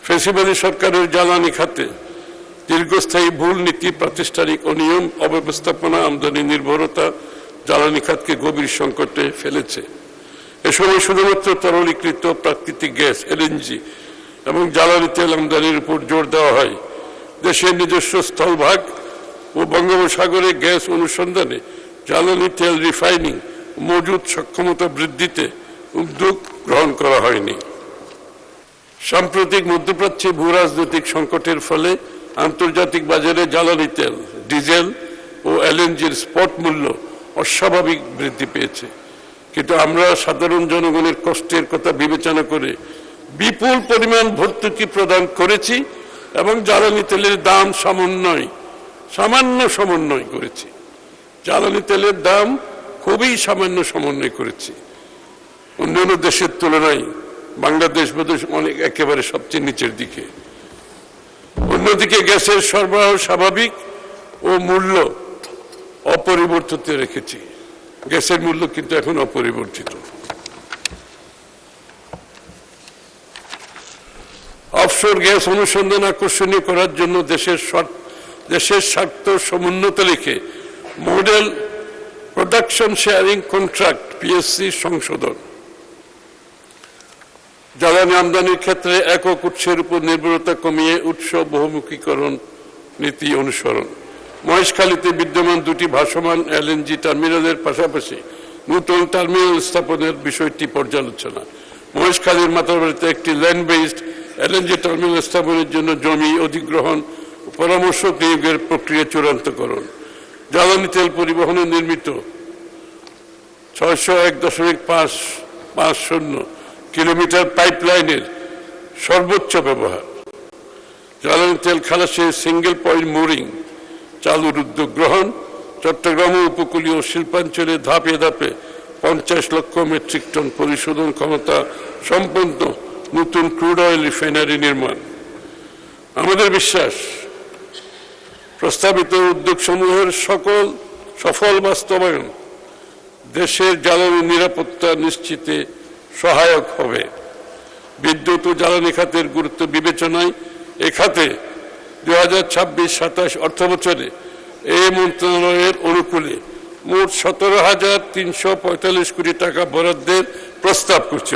ফ্যাসিবাদী সরকারের জ্বালানি খাতে দীর্ঘস্থায়ী ভুল নীতি, প্রাতিষ্ঠানিক অনিয়ম, অব্যবস্থাপনা, আমদানি নির্ভরতা জ্বালানি খাতকে গভীর সংকটে ফেলেছে। এ সময় শুধুমাত্র তরলীকৃত প্রাকৃতিক গ্যাস এলএনজি এবং জ্বালানি তেল আমদানির উপর জোর দেওয়া হয়। দেশের নিজস্ব স্থলভাগ ও বঙ্গোপসাগরে গ্যাস অনুসন্ধানে, জ্বালানি তেল রিফাইনিং মজুদ সক্ষমতা বৃদ্ধিতে উদ্যোগ গ্রহণ করা হয়নি। সাম্প্রতিক মধ্যপ্রাচ্যে ভূ রাজনৈতিক সংকটের ফলে আন্তর্জাতিক বাজারে জ্বালানি তেল, ডিজেল ও এলএনজির স্পট মূল্য অস্বাভাবিক বৃদ্ধি পেয়েছে। কিন্তু আমরা সাধারণ জনগণের কষ্টের কথা বিবেচনা করে বিপুল পরিমাণ ভর্তুকি প্রদান করেছি এবং জ্বালানি তেলের দাম সামান্য সমন্বয় করেছি। জ্বালানি তেলের দাম খুবই সামান্য সমন্বয় করেছি। অন্যান্য দেশের তুলনায় বাংলাদেশ বোধহয় অনেক একেবারে সবচেয়ে নিচের দিকে। অন্যদিকে গ্যাসের সরবরাহ স্বাভাবিক ও মূল্য অপরিবর্তিত রেখেছি। গ্যাসের মূল্য কিন্তু এখন অপরিবর্তিত। অফশোর গ্যাস অনুসন্ধান আকর্ষণীয় করার জন্য দেশের স্বার্থ সমুন্নত রেখে model production sharing contract PSC সংশোধন, জ্বালানি আমদানির ক্ষেত্রে একক উৎসের উপর নির্ভরতা কমিয়ে উৎস বহুমুখীকরণ নীতি অনুসরণ, মহেশখালীতে বিদ্যমান দুটি ভাসমান এলএনজি টার্মিনালের পাশাপাশি নতুন টার্মিনাল স্থাপনের বিষয়টি পর্যালোচনা, মহেশখালীর মাতারবাড়িতে একটি ল্যান্ড বেসড এলএনজি টার্মিনাল স্থাপনের জন্য জমি অধিগ্রহণ পরামর্শ নিয়োগের প্রক্রিয়া চূড়ান্তকরণ, জ্বালানি তেল পরিবহনে নির্মিত 601.550 কিলোমিটার পাইপলাইনের সর্বোচ্চ ব্যবহার, জ্বালানি তেল খালাসে সিঙ্গেল পয়েন্ট মোরিং চালুর উদ্যোগ গ্রহণ, চট্টগ্রাম উপকূলীয় শিল্পাঞ্চলে ধাপে ধাপে 50 লক্ষ মেট্রিক টন পরিশোধন ক্ষমতা সম্পন্ন নতুন ক্রুড অয়েল রিফাইনারি নির্মাণ। আমাদের বিশ্বাস, প্রস্তাবিত উদ্যোগসমূহের সফল বাস্তবায়ন দেশের জ্বালানি নিরাপত্তা নিশ্চিতে সহায়ক হবে। বিদ্যুৎ ও জ্বালানি খাতের গুরুত্ব বিবেচনায় এ খাতে 2026-27 অর্থবছরে এই মন্ত্রণালয়ের অনুকূলে মোট 17,345 কোটি টাকা বরাদ্দের প্রস্তাব করছে।